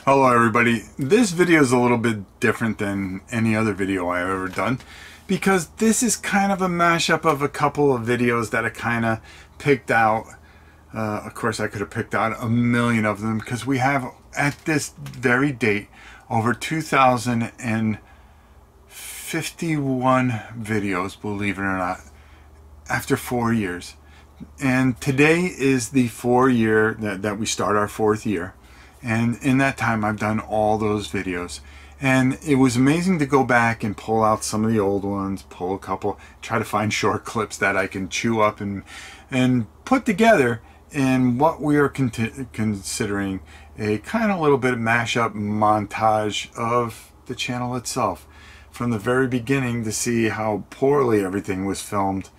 Hello everybody. This video is a little bit different than any other video I've ever done because this is kind of a mashup of a couple of videos that I kind of picked out. Of course I could have picked out a million of them because we have at this very date over 2,051 videos, believe it or not, after 4 years. And today is the 4-year that we start our 4th year. And in that time I've done all those videos, and it was amazing to go back and pull out some of the old ones, pull a couple, try to find short clips that I can chew up and put together in what we are considering a kind of little bit of mashup montage of the channel itself, from the very beginning to see how poorly everything was filmed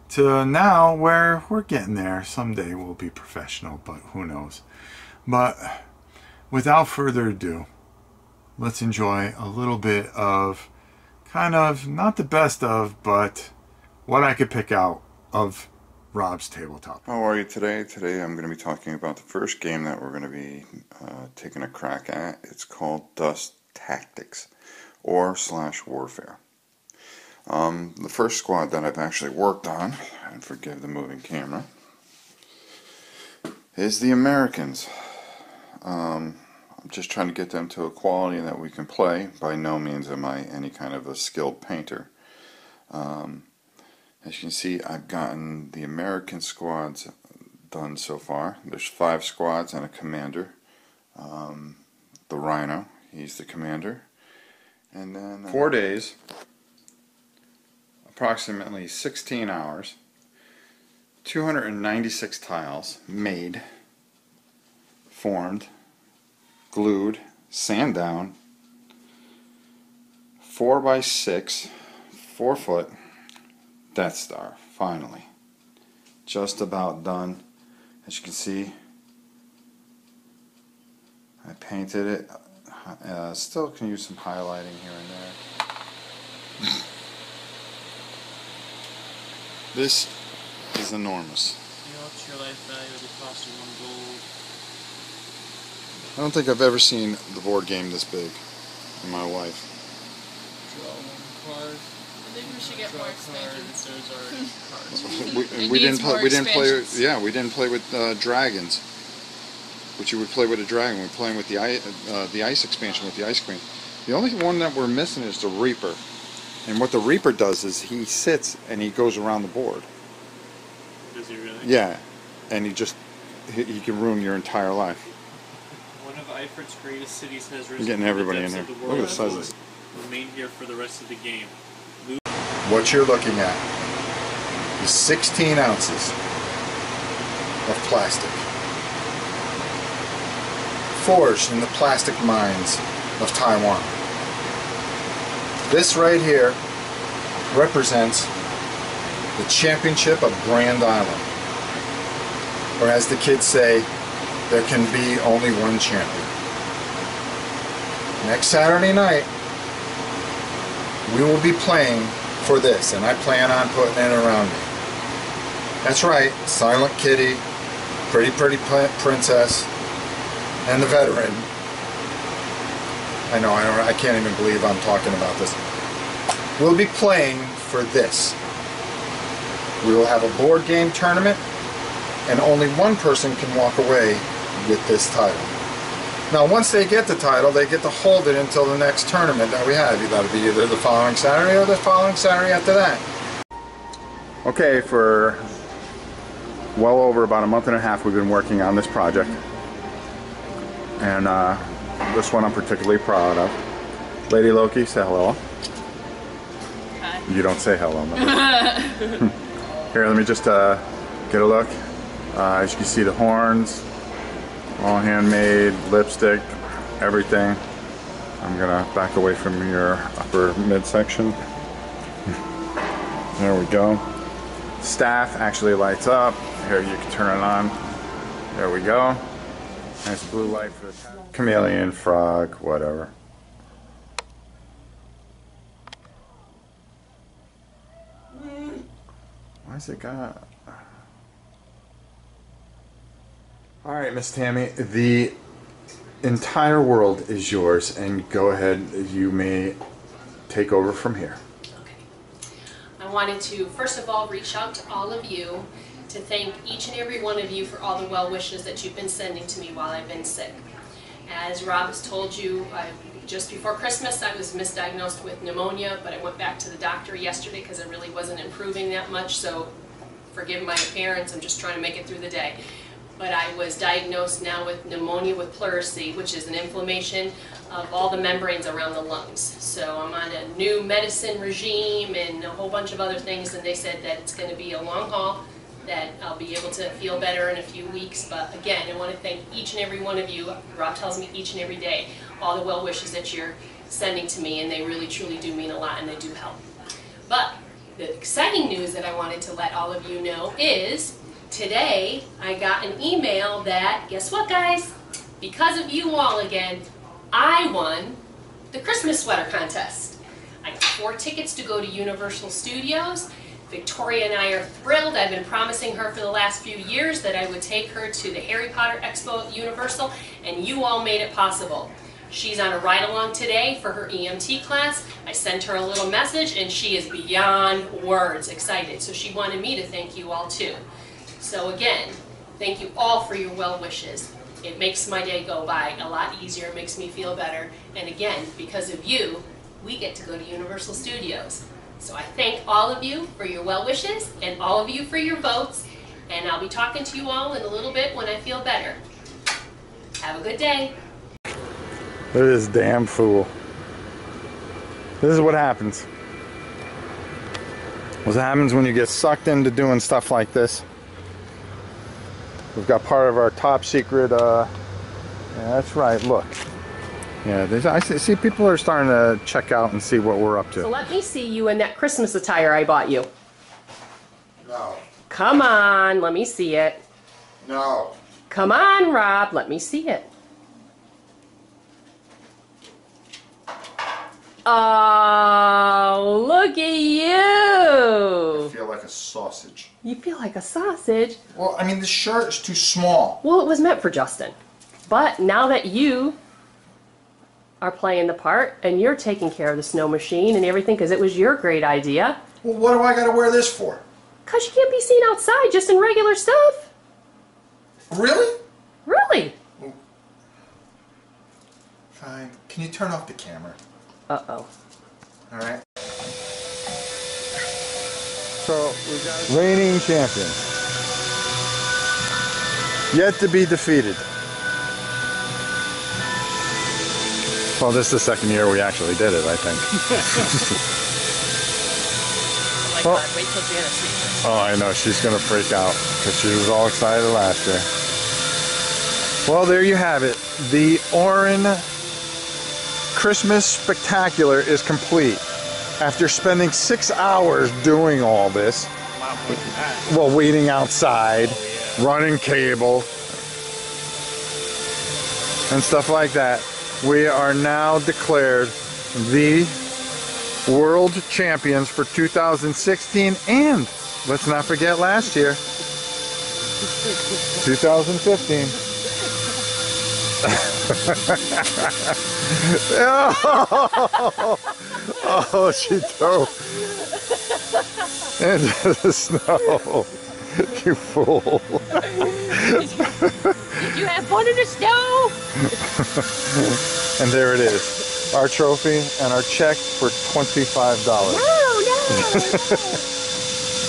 to now where we're getting there. Someday we'll be professional, but who knows. But without further ado, let's enjoy a little bit of kind of, not the best of, but what I could pick out of Rob's Tabletop. How are you today? Today I'm going to be talking about the first game that we're going to be taking a crack at. It's called Dust Tactics or / Warfare. The first squad that I've actually worked on, and forgive the moving camera, is the Americans. I'm just trying to get them to a quality that we can play. By no means am I any kind of a skilled painter. As you can see, I've gotten the American squads done so far. There's 5 squads and a commander. The Rhino, he's the commander. And then 4 days, approximately 16 hours, 296 tiles made, formed, glued, sand down, 4x6, 4-foot Death Star. Finally, just about done. As you can see, I painted it. Still can use some highlighting here and there. This is enormous. What's your life value of the cost of 1 gold? I don't think I've ever seen the board game this big in my life. Draw 1 card. I think we should get more expansions. Those are cards. we didn't play with dragons, which you would play with a dragon. We're playing with the ice expansion with the ice queen. The only one that we're missing is the Reaper. And what the Reaper does is he sits and he goes around the board. Does he really? Yeah, and he can ruin your entire life. One of Eifrit's greatest cities has risen. You're getting everybody in here. Look at the size of this. Remain here for the rest of the game. What you're looking at is 16 ounces of plastic, forged in the plastic mines of Taiwan. This right here represents the championship of Grand Island, or as the kids say, there can be only one champion. Next Saturday night we will be playing for this, and I plan on putting it around me. That's right, Silent Kitty, Pretty Princess, and the Veteran. I know, I can't even believe I'm talking about this. We'll be playing for this. We will have a board game tournament, and only one person can walk away with this title. Now, once they get the title, they get to hold it until the next tournament that we have. That'll be either the following Saturday or the following Saturday after that. Okay, for well over about a month and a half we've been working on this project. And this one I'm particularly proud of. Lady Loki, say hello. Hi. You don't say hello. Here, let me just get a look. As you can see, the horns, all handmade, lipstick, everything. I'm gonna back away from your upper midsection. There we go. Staff actually lights up. Here, you can turn it on. There we go. Nice blue light for the chameleon, frog, whatever. Why's it got? All right, Miss Tammy, the entire world is yours, and go ahead, you may take over from here. Okay. I wanted to, first of all, reach out to all of you to thank each and every one of you for all the well wishes that you've been sending to me while I've been sick. As Rob has told you, just before Christmas I was misdiagnosed with pneumonia, but I went back to the doctor yesterday because it really wasn't improving that much, so forgive my appearance, I'm just trying to make it through the day. But I was diagnosed now with pneumonia with pleurisy, which is an inflammation of all the membranes around the lungs. So I'm on a new medicine regime and a whole bunch of other things, and they said that it's going to be a long haul, that I'll be able to feel better in a few weeks. But again, I want to thank each and every one of you. Rob tells me each and every day all the well wishes that you're sending to me, and they really truly do mean a lot, and they do help. But the exciting news that I wanted to let all of you know is today I got an email that, guess what guys, because of you all again, I won the Christmas sweater contest. I got 4 tickets to go to Universal Studios. Victoria and I are thrilled. I've been promising her for the last few years that I would take her to the Harry Potter Expo at Universal, and you all made it possible. She's on a ride-along today for her EMT class. I sent her a little message, and she is beyond words excited. So she wanted me to thank you all too. So again, thank you all for your well wishes. It makes my day go by a lot easier, it makes me feel better. And again, because of you, we get to go to Universal Studios. So I thank all of you for your well wishes and all of you for your votes. And I'll be talking to you all in a little bit when I feel better. Have a good day. Look at this damn fool. This is what happens. What happens when you get sucked into doing stuff like this. We've got part of our top secret, yeah, that's right, look. Yeah, I see people are starting to check out and see what we're up to. So let me see you in that Christmas attire I bought you. No. Come on, let me see it. No. Come on, Rob, let me see it. Oh, look at you. I feel like a sausage. You feel like a sausage. Well, I mean, the shirt is too small. Well, it was meant for Justin. But now that you are playing the part and you're taking care of the snow machine and everything because it was your great idea. Well, what do I got to wear this for? Because you can't be seen outside just in regular stuff. Really? Really? Fine. Can you turn off the camera? Uh-oh. All right. So, we got reigning champion. Yet to be defeated. Well, this is the second year we actually did it, I think. Oh my God, wait till Janice sees this. Oh, I know. She's going to freak out because she was all excited last year. Well, there you have it. The Orin Christmas Spectacular is complete. After spending 6 hours doing all this, well, waiting outside, running cable, and stuff like that, we are now declared the world champions for 2016, and let's not forget last year, 2015. Oh, she dove into the snow. You fool. Did you have fun in the snow? And there it is. Our trophy and our check for $25. No.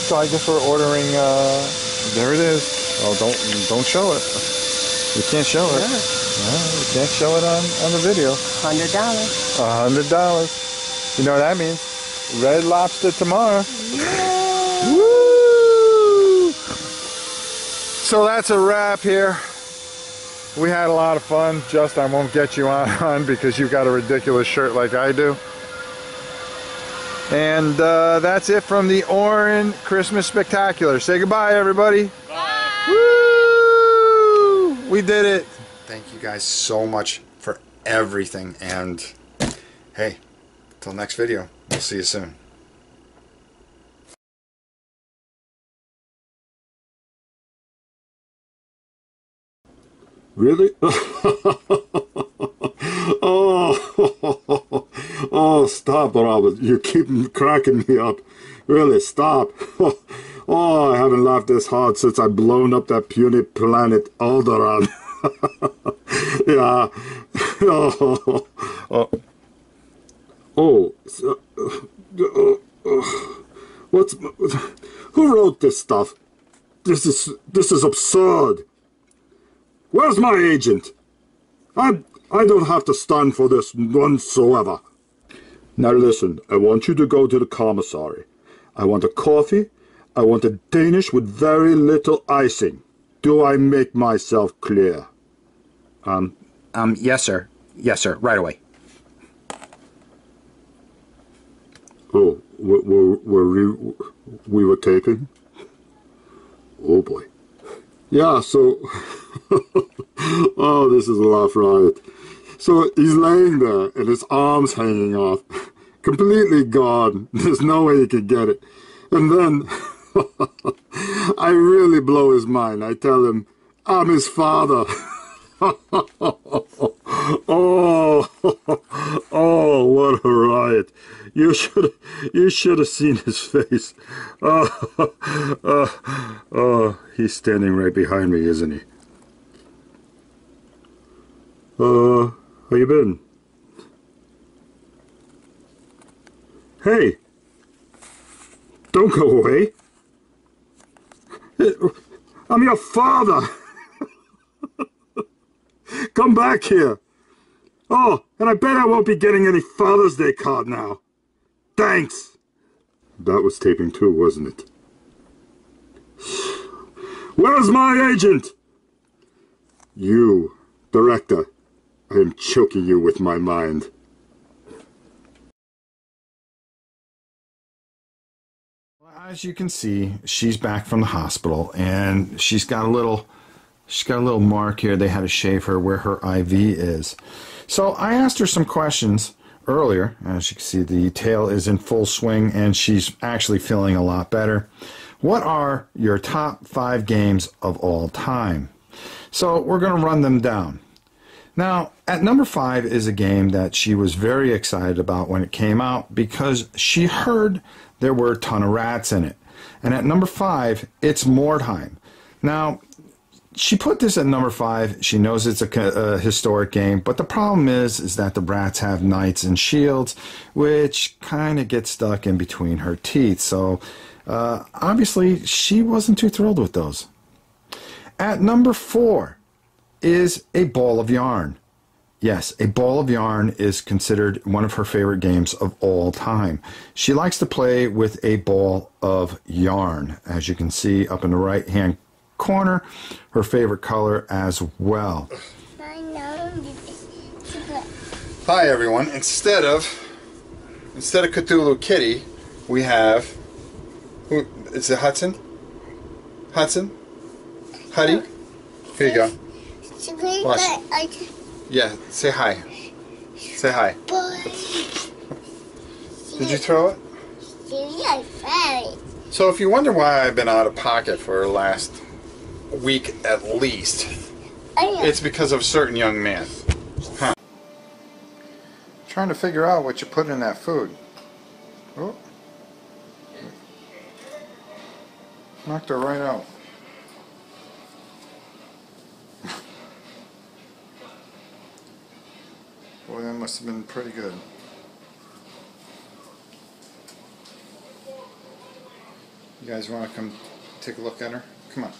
So I guess we're ordering, there it is. Oh, don't show it. You can't show it. Yeah. No, you can't show it on the video. $100. $100. You know what that means? Red Lobster tomorrow. Yeah. Woo! So that's a wrap here. We had a lot of fun. Just I won't get you on because you got a ridiculous shirt like I do. And that's it from the Orin Christmas Spectacular. Say goodbye, everybody. Bye. Woo! We did it. Thank you guys so much for everything. And hey, till next video, we'll see you soon. Really? stop, Robert. You keep cracking me up. Really, stop. Oh, I haven't laughed this hard since I've blown up that puny planet Alderaan. Yeah. What's... Who wrote this stuff? This is absurd. Where's my agent? I don't have to stand for this whatsoever. Now listen, I want you to go to the commissary. I want a coffee. I want a Danish with very little icing. Do I make myself clear? Yes, sir. Yes, sir. Right away. Oh, we were taping? Oh boy. Yeah, so... Oh, this is a laugh riot. So he's laying there and his arm's hanging off. Completely gone. There's no way he could get it. And then... I really blow his mind. I tell him, I'm his father. Oh, oh, what a riot. You should have seen his face. Oh, he's standing right behind me, isn't he? How you been? Hey, don't go away. I'm your father. Come back here. Oh, and I bet I won't be getting any Father's Day card now. Thanks. That was taping too, wasn't it? Where's my agent? You, director. I am choking you with my mind. As you can see, she's back from the hospital, and she's got a little mark here. They had to shave her where her IV is. So I asked her some questions earlier. As you can see, the tail is in full swing, and she's actually feeling a lot better. What are your top 5 games of all time? So we're going to run them down. Now, at number 5 is a game that she was very excited about when it came out because she heard there were a ton of rats in it. And at number 5, it's Mordheim. Now, she put this at number 5. She knows it's a historic game, but the problem is that the rats have knights and shields, which kind of get stuck in between her teeth. So, obviously, she wasn't too thrilled with those. At number 4 is A Ball of Yarn. Yes, A Ball of Yarn is considered one of her favorite games of all time. She likes to play with a ball of yarn, as you can see up in the right-hand corner, her favorite color as well. Hi everyone. Instead of Cthulhu Kitty, we have is it Hudson? Hudson? Huddy? Here you go. Watch. Yeah, say hi. Say hi. Did you throw it? So if you wonder why I've been out of pocket for the last week at least, it's because of a certain young man. Huh. Trying to figure out what you put in that food. Oh. Knocked her right out. Boy, that must have been pretty good. You guys want to come take a look at her? Come on.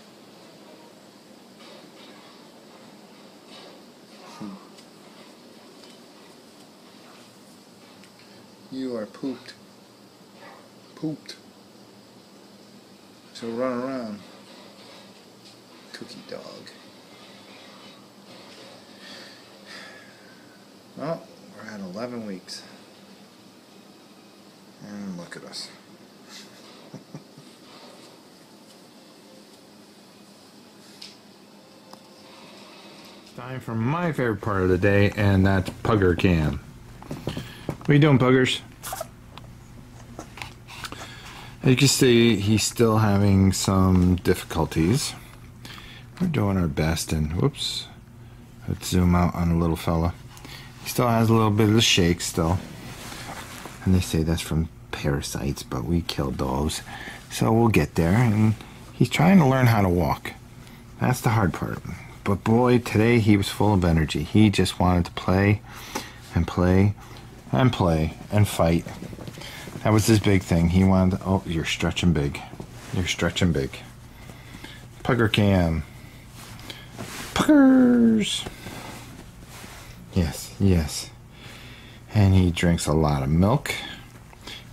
You are pooped. Pooped. So run around. Cookie dog. Well, we're at 11 weeks. And look at us. Time for my favorite part of the day, and that's Pugger Cam. What are you doing, Puggers? As you can see, he's still having some difficulties. We're doing our best, and whoops. Let's zoom out on the little fella. He still has a little bit of the shake still. And they say that's from parasites, but we killed those. So we'll get there. And he's trying to learn how to walk. That's the hard part. But boy, today he was full of energy. He just wanted to play and play and play and fight. That was his big thing. He wanted to, oh, you're stretching big. You're stretching big. Pugger cam. Puggers. Yes, yes. And he drinks a lot of milk.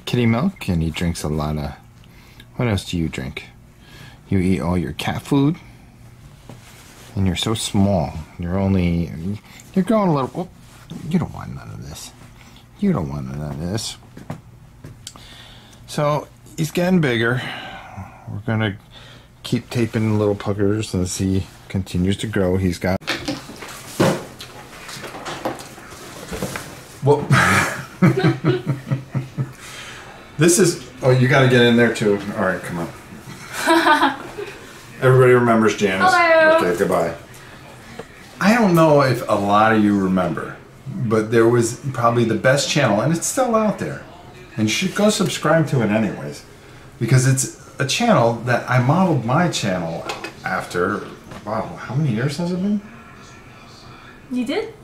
Kitty milk. And he drinks a lot of... What else do you drink? You eat all your cat food. And you're so small. You're only... You're growing a little... Oh, you don't want none of this. You don't want none of this. So, he's getting bigger. We're going to keep taping little puggers as he continues to grow. He's got... Well... This is... Oh, you got to get in there, too. All right, come on. Everybody remembers Janice. Hello. Okay, goodbye. I don't know if a lot of you remember, but there was probably the best channel, and it's still out there. And you should go subscribe to it anyways, because it's a channel that I modeled my channel after. Wow, how many years has it been? You did?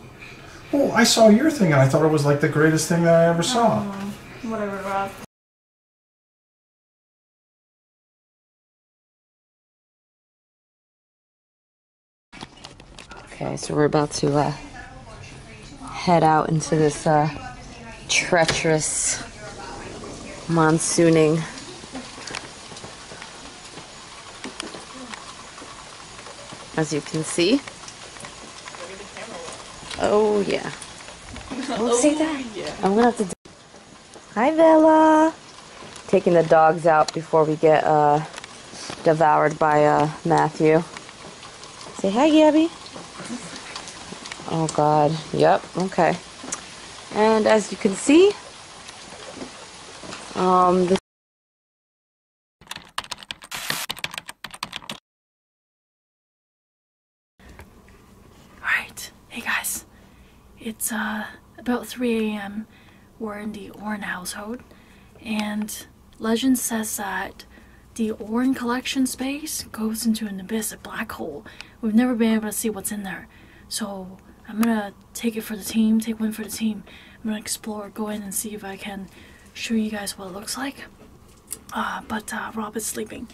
Well, I saw your thing, and I thought it was like the greatest thing that I ever saw. Whatever, Rob. Okay, so we're about to head out into this treacherous monsooning. As you can see. Oh yeah. Don't say that. Yeah. I'm gonna have to. Hi, Bella. Taking the dogs out before we get devoured by Matthew. Say hi, Gabby. Oh God. Yep. Okay. And as you can see, the Alright. Hey guys. It's about 3 a.m. We're in the Orn household, and legend says that the Orn collection space goes into an abyss, a black hole. We've never been able to see what's in there. So I'm gonna take it for the team, take one for the team. I'm gonna explore, go in and see if I can show you guys what it looks like. But Rob is sleeping,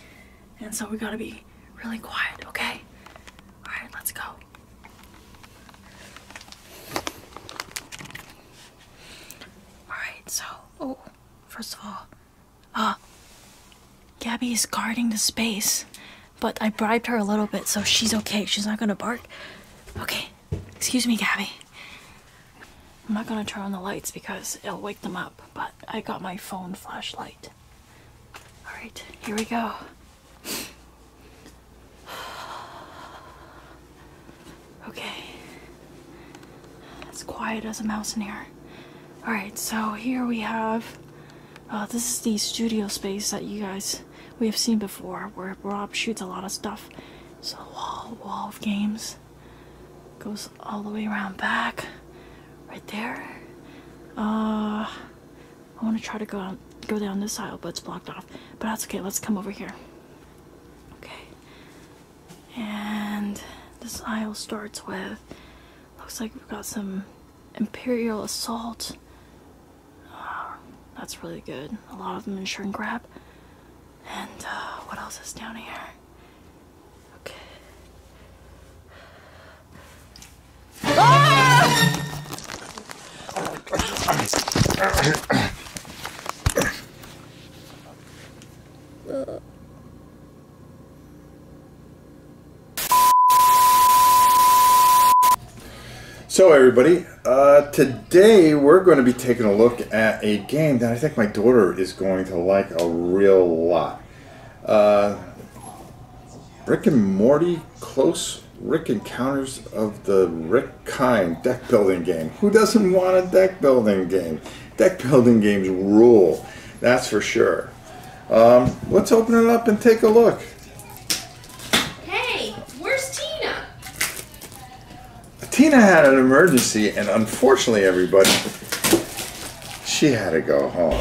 and so we gotta be really quiet, okay? Alright, let's go. Alright, so, oh, first of all, Gabby is guarding the space, but I bribed her a little bit, so she's okay. She's not gonna bark. Okay, excuse me, Gabby. I'm not gonna turn on the lights because it'll wake them up, but I got my phone flashlight. Alright, here we go. Okay. It's quiet as a mouse in here. Alright, so here we have, this is the studio space that we have seen before, where Rob shoots a lot of stuff. So wall of games. Goes all the way around back. Right there. I want to try to go down this aisle, but it's blocked off. But that's okay, let's come over here. Okay. And this aisle starts with, looks like we've got some Imperial Assault. That's really good. A lot of them in shrink wrap. And what else is down here? Okay. So everybody, today we're going to be taking a look at a game that I think my daughter is going to like a real lot. Rick and Morty Close Rick Encounters of the Rick Kind deck building game. Who doesn't want a deck building game? Deck building games rule, that's for sure. Let's open it up and take a look. Hey, where's Tina? Tina had an emergency, and unfortunately, everybody, she had to go home.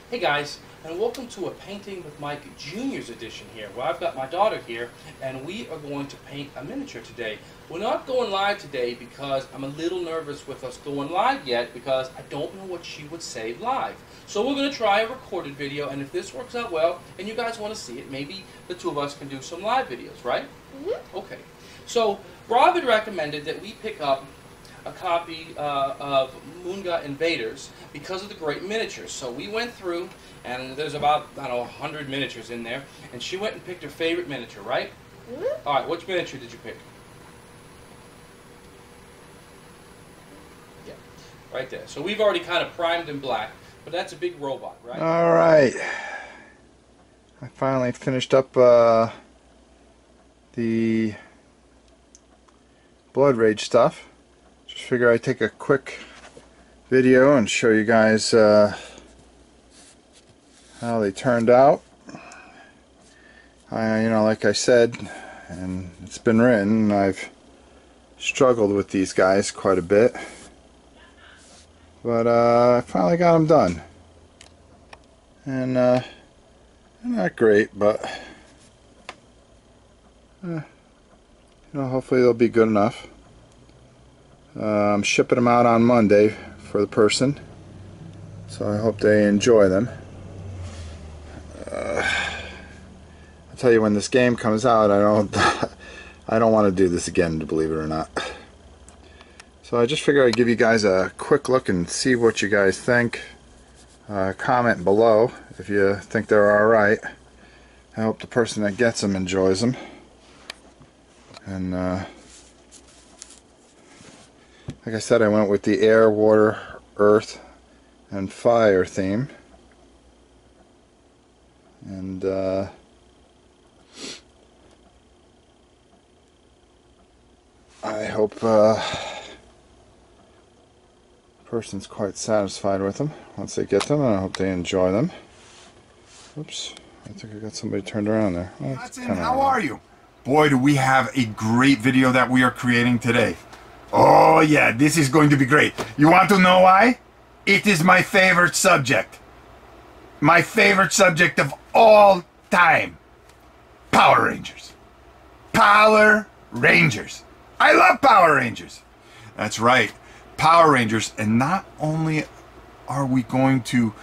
Hey guys, and welcome to a Painting with Mike Jr.'s edition here, where I've got my daughter here, and we are going to paint a miniature today. We're not going live today because I'm a little nervous with us going live yet, because I don't know what she would say live. So we're going to try a recorded video, and if this works out well, and you guys want to see it, maybe the two of us can do some live videos, right? Mm-hmm. Okay. So Rob had recommended that we pick up a copy of Moonga Invaders because of the great miniatures. So we went through, and there's about, I don't know, 100 miniatures in there, and she went and picked her favorite miniature, right? Mm-hmm. All right, which miniature did you pick? Yeah, right there. So we've already kind of primed in black, but that's a big robot, right? All right. I finally finished up the Blood Rage stuff. Just figure I'd take a quick video and show you guys how they turned out. You know, like I said, and it's been written, I've struggled with these guys quite a bit, but I finally got them done, and they're not great, but you know, hopefully they'll be good enough. I'm shipping them out on Monday for the person, so I hope they enjoy them. I'll tell you, when this game comes out, I don't want to do this again, to believe it or not. So I just figured I'd give you guys a quick look and see what you guys think. Comment below if you think they're alright. I hope the person that gets them enjoys them. And like I said, I went with the air, water, earth, and fire theme. And I hope person's quite satisfied with them once they get them, and I hope they enjoy them. Oops, I think I got somebody turned around there. Well, How are you? Boy, do we have a great video that we are creating today. Oh yeah, this is going to be great. You want to know why? It is my favorite subject. My favorite subject of all time. Power Rangers. Power Rangers. I love Power Rangers. That's right. Power Rangers. And not only are we going to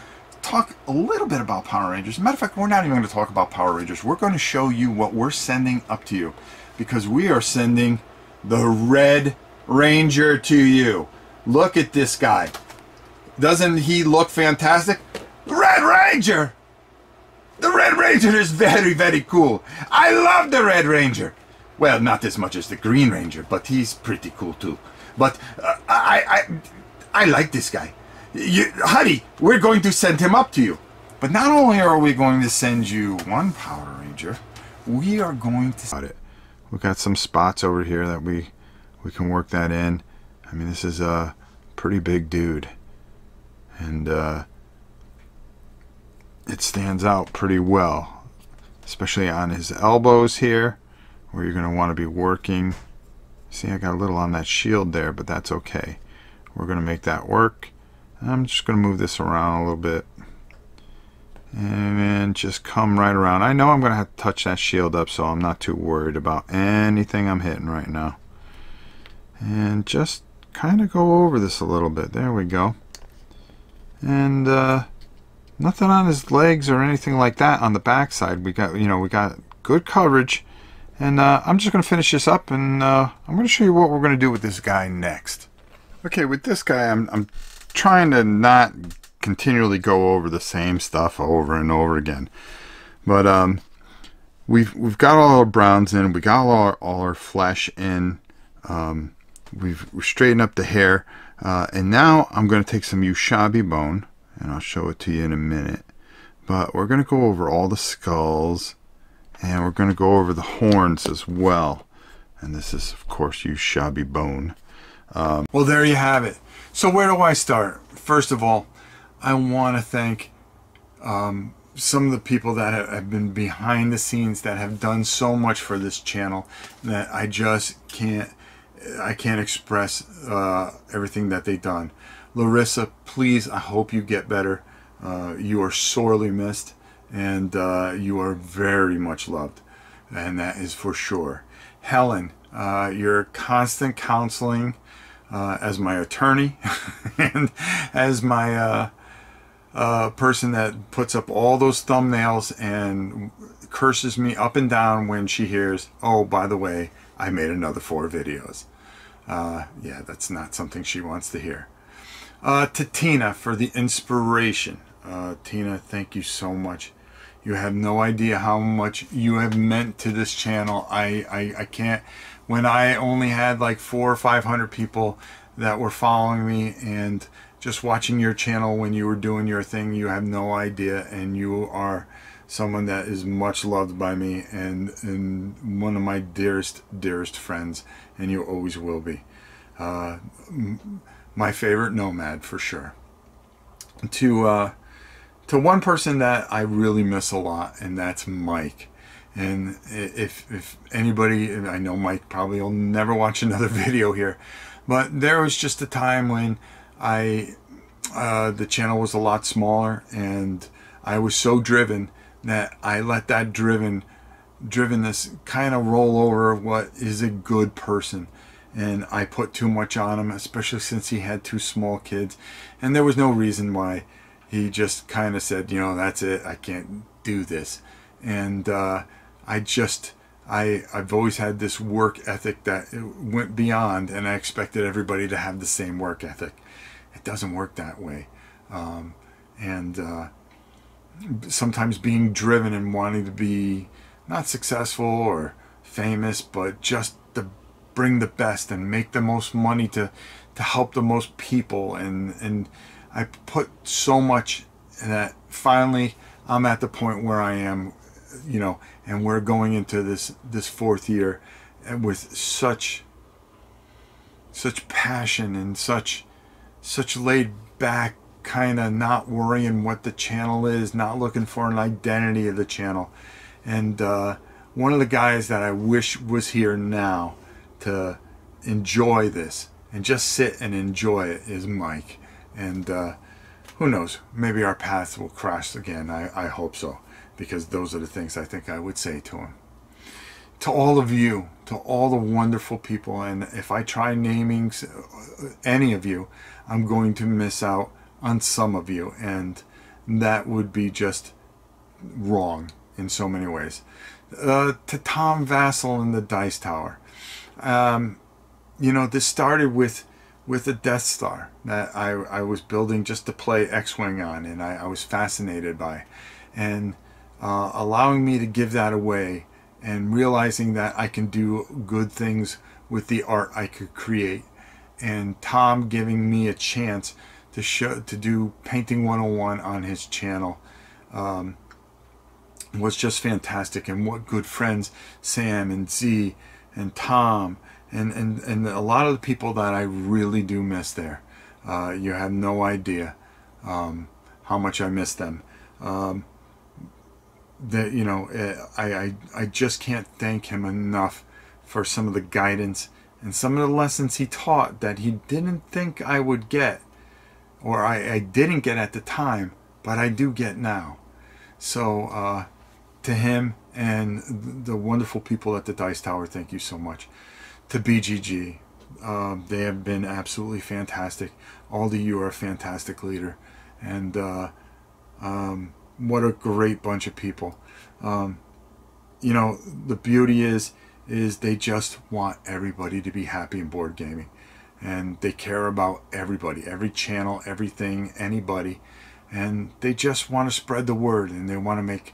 talk a little bit about Power Rangers. As a matter of fact, we're not even going to talk about Power Rangers. We're going to show you what we're sending up to you. Because we are sending the Red Ranger to you. Look at this guy. Doesn't he look fantastic? The Red Ranger! The Red Ranger is very, very cool. I love the Red Ranger. Well, not as much as the Green Ranger, but he's pretty cool too. But I like this guy. Honey, we're going to send him up to you. But not only are we going to send you one Power Ranger, we are going to... We've got some spots over here that we can work that in. I mean, this is a pretty big dude. And it stands out pretty well, especially on his elbows here, where you're going to want to be working. See, I got a little on that shield there, but that's okay. We're going to make that work. I'm just going to move this around a little bit and then just come right around. I know I'm going to have to touch that shield up, so I'm not too worried about anything I'm hitting right now. And just kind of go over this a little bit. There we go. And nothing on his legs or anything like that on the back side. We got, we got good coverage. And I'm just going to finish this up, and I'm going to show you what we're going to do with this guy next. Okay, with this guy, I'm trying to not continually go over the same stuff over and over again. But we've got all our browns in, we got all our flesh in. We've straightened up the hair, and now I'm going to take some Ushabi bone, and I'll show it to you in a minute. But we're going to go over all the skulls, and we're going to go over the horns as well. And this is, of course, Ushabi bone. Well, there you have it. So where do I start? First of all, I want to thank some of the people that have been behind the scenes, that have done so much for this channel, that I just can't express everything that they've done. Larissa, please, I hope you get better. You are sorely missed, and you are very much loved, and that is for sure. Helen, your constant counseling as my attorney and as my person that puts up all those thumbnails and curses me up and down when she hears, oh, by the way, I made another 4 videos. Yeah, that's not something she wants to hear. To Tina for the inspiration. Tina, thank you so much. You have no idea how much you have meant to this channel. I can't, when I only had like 400 or 500 people that were following me and just watching your channel when you were doing your thing, you have no idea, and you are someone that is much loved by me, and one of my dearest friends, and you always will be. My favorite nomad for sure. To one person that I really miss a lot, and that's Mike. And if anybody, I know Mike probably will never watch another video here, but there was just a time when the channel was a lot smaller, and I was so driven that I let that drivenness kind of roll over what is a good person. And I put too much on him, especially since he had 2 small kids, and there was no reason why. He just kind of said, that's it, I can't do this. And I I've always had this work ethic that went beyond, and I expected everybody to have the same work ethic. It doesn't work that way. And sometimes being driven and wanting to be not successful or famous, but just to bring the best and make the most money to help the most people. And I put so much that finally I'm at the point where I am, you know, and we're going into this fourth year and with such passion and such laid back, kind of not worrying what the channel is, not looking for an identity of the channel. And one of the guys that I wish was here now to enjoy this and just sit and enjoy it is Mike. And who knows, maybe our paths will cross again. I hope so, because those are the things I think I would say to him. To all of you, to all the wonderful people, and if I try naming any of you, I'm going to miss out on some of you, and that would be just wrong in so many ways. To Tom Vassell and the Dice Tower, you know, this started with a Death Star that I was building just to play X-Wing on, and I was fascinated by, and allowing me to give that away and realizing that I can do good things with the art I could create, and Tom giving me a chance to do Painting 101 on his channel was just fantastic. And what good friends Sam and Z and Tom and a lot of the people that I really do miss there. You have no idea how much I miss them. That, you know, I just can't thank him enough for some of the guidance and some of the lessons he taught that he didn't think I would get, or I didn't get at the time, but I do get now. So to him and the wonderful people at the Dice Tower, thank you so much. To BGG, they have been absolutely fantastic. Aldi, you are a fantastic leader, and what a great bunch of people. You know, the beauty is they just want everybody to be happy in board gaming, and they care about everybody, every channel, everything, anybody, and they just want to spread the word, and they want to make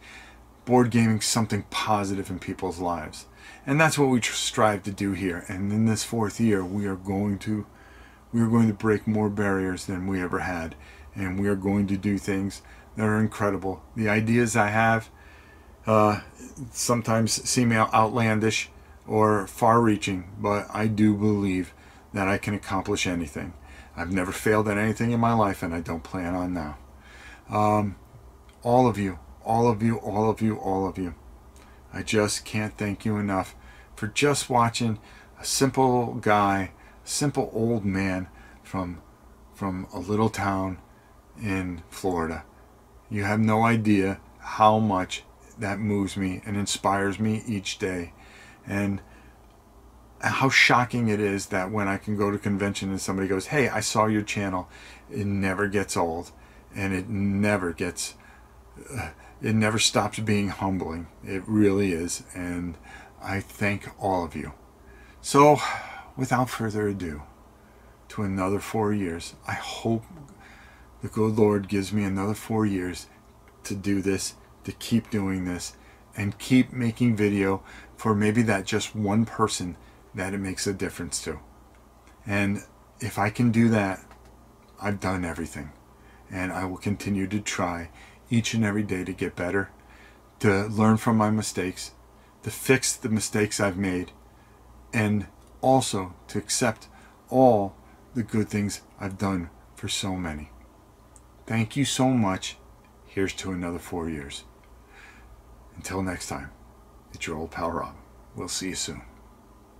board gaming something positive in people's lives. And that's what we strive to do here. And in this fourth year, we are going to break more barriers than we ever had, and we are going to do things that are incredible. The ideas I have sometimes seem outlandish or far-reaching, but I do believe that I can accomplish anything. I've never failed at anything in my life, and I don't plan on now. All of you, all of you, all of you, all of you, I just can't thank you enough for just watching a simple guy, simple old man from a little town in Florida. You have no idea how much that moves me and inspires me each day, and how shocking it is that when I can go to convention and somebody goes, "Hey, I saw your channel," it never gets old, and it never stops being humbling. It really is, and I thank all of you. So, without further ado, to another 4 years. I hope the good Lord gives me another 4 years to do this, to keep doing this, and keep making video for maybe that just one person that it makes a difference to. And if I can do that, I've done everything. And I will continue to try each and every day to get better, to learn from my mistakes, to fix the mistakes I've made, and also to accept all the good things I've done for so many. Thank you so much. Here's to another 4 years. Until next time, it's your old pal Rob. We'll see you soon.